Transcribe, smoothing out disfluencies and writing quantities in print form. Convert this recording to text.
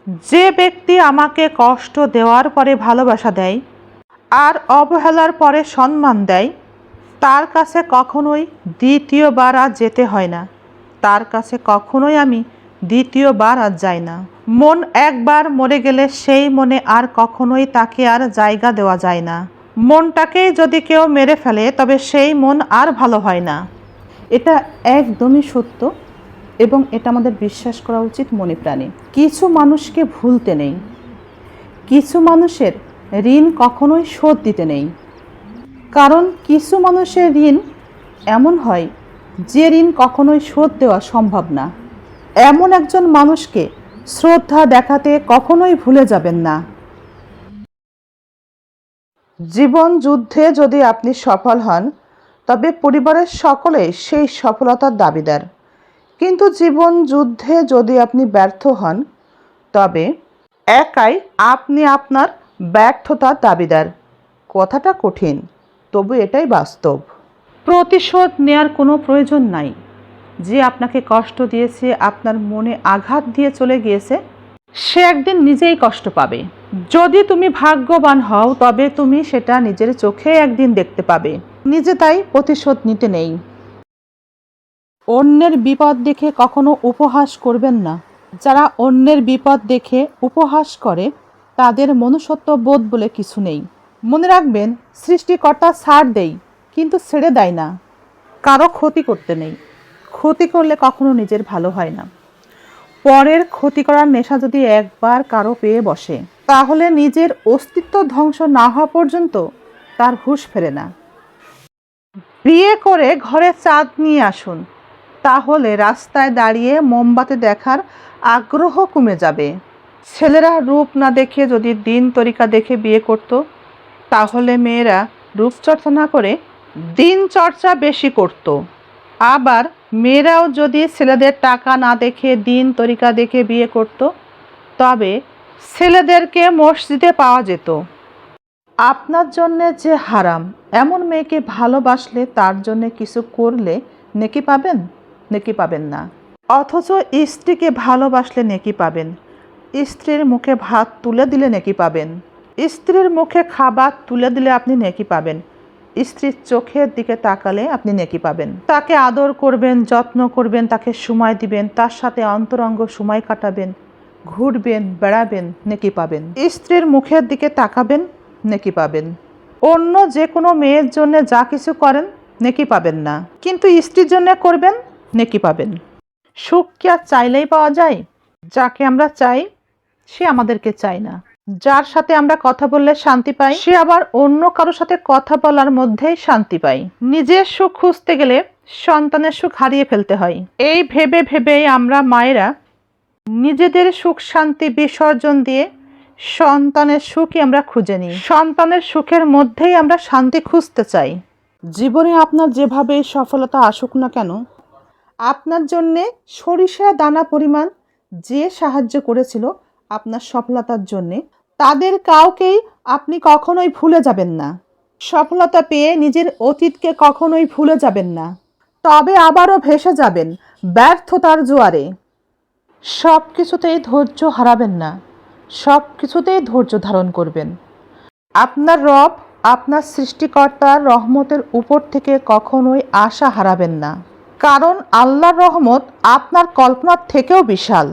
যে ব্যক্তি আমাকে কষ্ট দেওয়ার পরে ভালোবাসা দেয় আর অবহেলার পরে সম্মান দেয়, তার কাছে কখনোই দ্বিতীয়বার আর যেতে হয় না। তার কাছে কখনোই আমি দ্বিতীয়বার আর যাই না। মন একবার মরে গেলে সেই মনে আর কখনোই তাকে আর জায়গা দেওয়া যায় না। মনটাকেই যদি কেউ মেরে ফেলে তবে সেই মন আর ভালো হয় না। এটা একদমই সত্য এবং এটা আমাদের বিশ্বাস করা উচিত মনে প্রাণে। কিছু মানুষকে ভুলতে নেই, কিছু মানুষের ঋণ কখনোই শোধ দিতে নেই। কারণ কিছু মানুষের ঋণ এমন হয় যে ঋণ কখনোই শোধ দেওয়া সম্ভব না। এমন একজন মানুষকে শ্রদ্ধা দেখাতে কখনোই ভুলে যাবেন না। জীবন যুদ্ধে যদি আপনি সফল হন তবে পরিবারের সকলেই সেই সফলতার দাবিদার। কিন্তু জীবন যুদ্ধে যদি আপনি ব্যর্থ হন তবে একাই আপনি আপনার ব্যর্থতার দাবিদার। কথাটা কঠিন, তবু এটাই বাস্তব। প্রতিশোধ নেওয়ার কোনো প্রয়োজন নাই। যে আপনাকে কষ্ট দিয়েছে, আপনার মনে আঘাত দিয়ে চলে গিয়েছে, সে একদিন নিজেই কষ্ট পাবে। যদি তুমি ভাগ্যবান হও তবে তুমি সেটা নিজের চোখে একদিন দেখতে পাবে। নিজে তাই প্রতিশোধ নিতে নেই। অন্যের বিপদ দেখে কখনো উপহাস করবেন না। যারা অন্যের বিপদ দেখে উপহাস করে তাদের মনুষ্যত্ব বোধ বলে কিছু নেই। মনে রাখবেন, সৃষ্টিকর্তা ছাড় দেয় কিন্তু ছেড়ে দেয় না। কারো ক্ষতি করতে নেই। ক্ষতি করলে কখনো নিজের ভালো হয় না। পরের ক্ষতি করার নেশা যদি একবার কারো পেয়ে বসে তাহলে নিজের অস্তিত্ব ধ্বংস না হওয়া পর্যন্ত তার হুঁশ ফেরে না। বিয়ে করে ঘরে চাঁদ নিয়ে আসুন, তাহলে রাস্তায় দাঁড়িয়ে মোমবাতি দেখার আগ্রহ কমে যাবে। ছেলেরা রূপ না দেখে যদি দিন তরিকা দেখে বিয়ে করত, তাহলে মেয়েরা রূপচর্চা না করে দিন চর্চা বেশি করত। আবার মেয়েরাও যদি ছেলেদের টাকা না দেখে দিন তরিকা দেখে বিয়ে করত, তবে ছেলেদেরকে মসজিদে পাওয়া যেত। আপনার জন্যে যে হারাম এমন মেয়েকে ভালোবাসলে তার জন্যে কিছু করলে নেকি পাবেন? নেকি পাবেন না। অথচ স্ত্রীকে ভালোবাসলে নেকি পাবেন। স্ত্রীর মুখে ভাত তুলে দিলে নেকি পাবেন। স্ত্রীর মুখে খাবার তুলে দিলে আপনি নেকি পাবেন। স্ত্রীর চোখের দিকে তাকালে আপনি নেকি পাবেন। তাকে আদর করবেন, যত্ন করবেন, তাকে সময় দিবেন, তার সাথে অন্তরঙ্গ সময় কাটাবেন, ঘুরবেন, বেড়াবেন, নেকি পাবেন। স্ত্রীর মুখের দিকে তাকাবেন, নেকি পাবেন। অন্য যে কোনো মেয়ের জন্য যা কিছু করেন নেকি পাবেন না, কিন্তু স্ত্রীর জন্য করবেন, নেকি পাবেন। সুখ কি আর চাইলেই পাওয়া যায়? যাকে আমরা চাই সে আমাদেরকে চায় না। যার সাথে আমরা কথা বললে শান্তি পাই, সে আবার অন্য কারোর সাথে কথা বলার মধ্যেই শান্তি পাই। নিজের সুখ খুঁজতে গেলে সন্তানের সুখ হারিয়ে ফেলতে হয়। এই ভেবে ভেবেই আমরা মায়েরা নিজেদের সুখ শান্তি বিসর্জন দিয়ে সন্তানের সুখই আমরা খুঁজে নিই। সন্তানের সুখের মধ্যেই আমরা শান্তি খুঁজতে চাই। জীবনে আপনার যেভাবে সফলতা আসুক না কেন, আপনার জন্যে সরিষা দানা পরিমাণ যে সাহায্য করেছিল আপনার সফলতার জন্যে, তাদের কাউকেই আপনি কখনোই ভুলে যাবেন না। সফলতা পেয়ে নিজের অতীতকে কখনোই ভুলে যাবেন না। তবে আবারও ভেসে যাবেন ব্যর্থতার জোয়ারে। সব কিছুতেই ধৈর্য হারাবেন না, সব কিছুতেই ধৈর্য ধারণ করবেন। আপনার রব, আপনার সৃষ্টিকর্তার রহমতের উপর থেকে কখনোই আশা হারাবেন না। কারণ আল্লাহর রহমত আপনার কল্পনার থেকেও বিশাল।